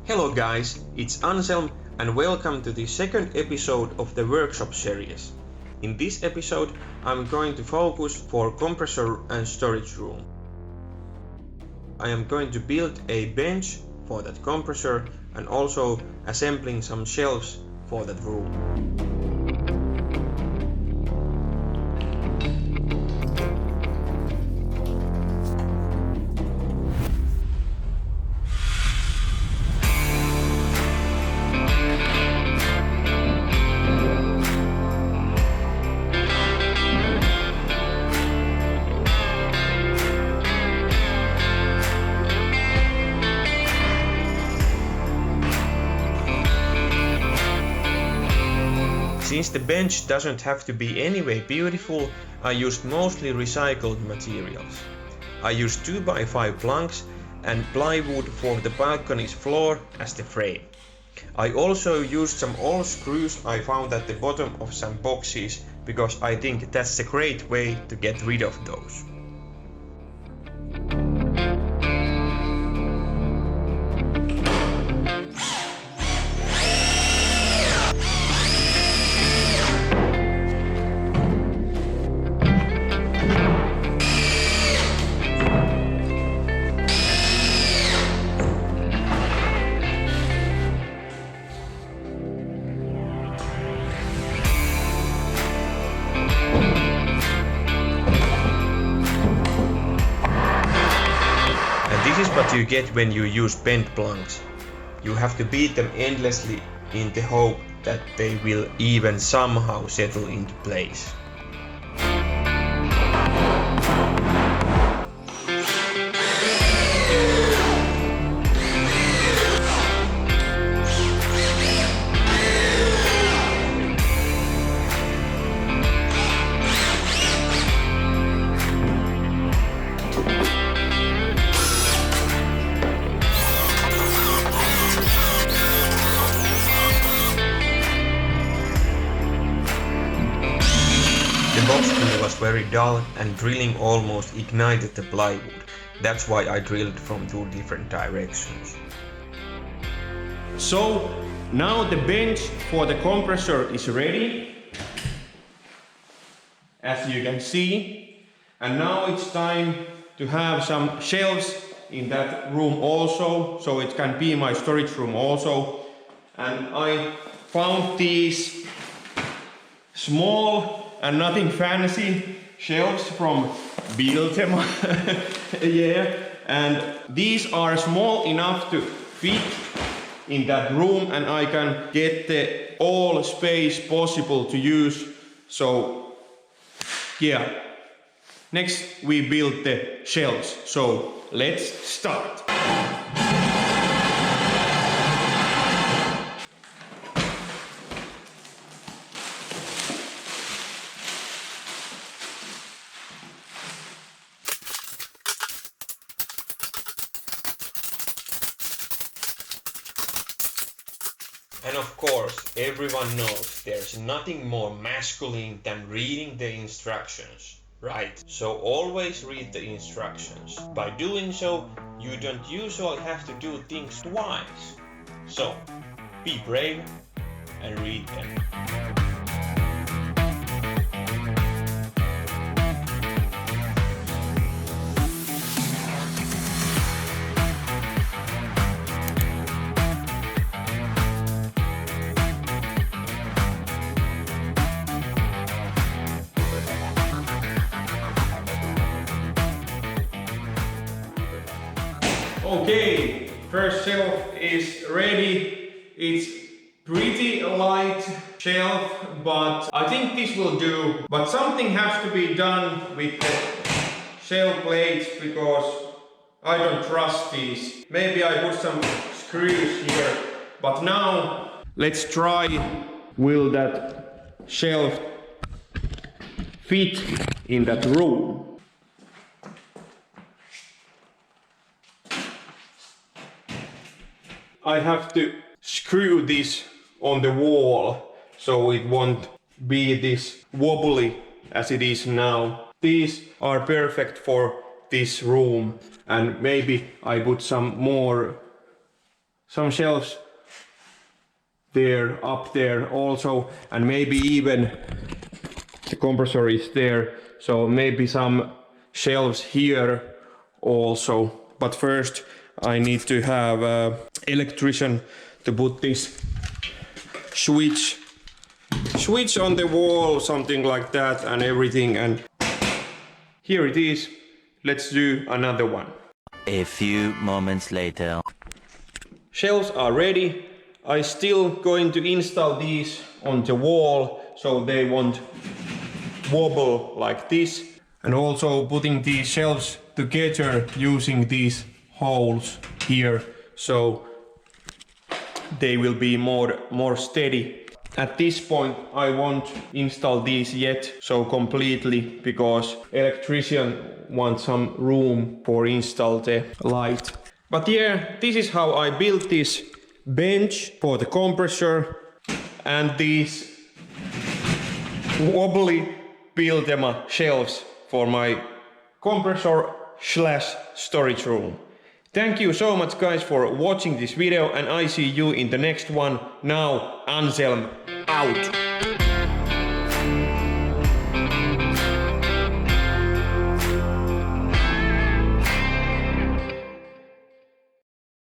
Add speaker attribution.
Speaker 1: Hello guys, it's Anselm and welcome to the second episode of the workshop series. In this episode, I'm going to focus for compressor and storage room. I am going to build a bench for that compressor and also assembling some shelves for that room. Since the bench doesn't have to be anyway beautiful, I used mostly recycled materials. I used 2x5 planks and plywood for the balcony's floor as the frame. I also used some old screws I found at the bottom of some boxes because I think that's a great way to get rid of those. This is what you get when you use bent planks. You have to beat them endlessly in the hope that they will even somehow settle into place. The box drill was very dull and drilling almost ignited the plywood. That's why I drilled from two different directions.
Speaker 2: So now the bench for the compressor is ready, as you can see, and now it's time to have some shelves in that room also, so it can be my storage room also. And I found these small and nothing fancy shelves from Biltema. Yeah, and these are small enough to fit in that room, and I can get the all space possible to use. So yeah, next we build the shelves, so let's start.
Speaker 1: And of course, everyone knows there's nothing more masculine than reading the instructions, right? So always read the instructions. By doing so, you don't usually have to do things twice. So, be brave and read them.
Speaker 2: Okay, first shelf is ready. It's pretty light shelf, but I think this will do. But something has to be done with the shelf plates because I don't trust these. Maybe I put some screws here, but now let's try. Will that shelf fit in that room? I have to screw this on the wall so it won't be this wobbly as it is now. These are perfect for this room, and maybe I put some more some shelves there, up there also, and maybe even the compressor is there, so maybe some shelves here also. But first I need to have an electrician to put this switch on the wall, something like that, and everything, and here it is. Let's do another one.
Speaker 3: A few moments later.
Speaker 2: Shelves are ready. I still going to install these on the wall so they won't wobble like this, and also putting these shelves together using these holes here so they will be more steady. At this point I won't install these yet so completely, because electrician wants some room for install the light. But yeah, this is how I built this bench for the compressor and these wobbly Buildema shelves for my compressor / storage room. Thank you so much guys for watching this video, and I see you in the next one. Now Anselm out.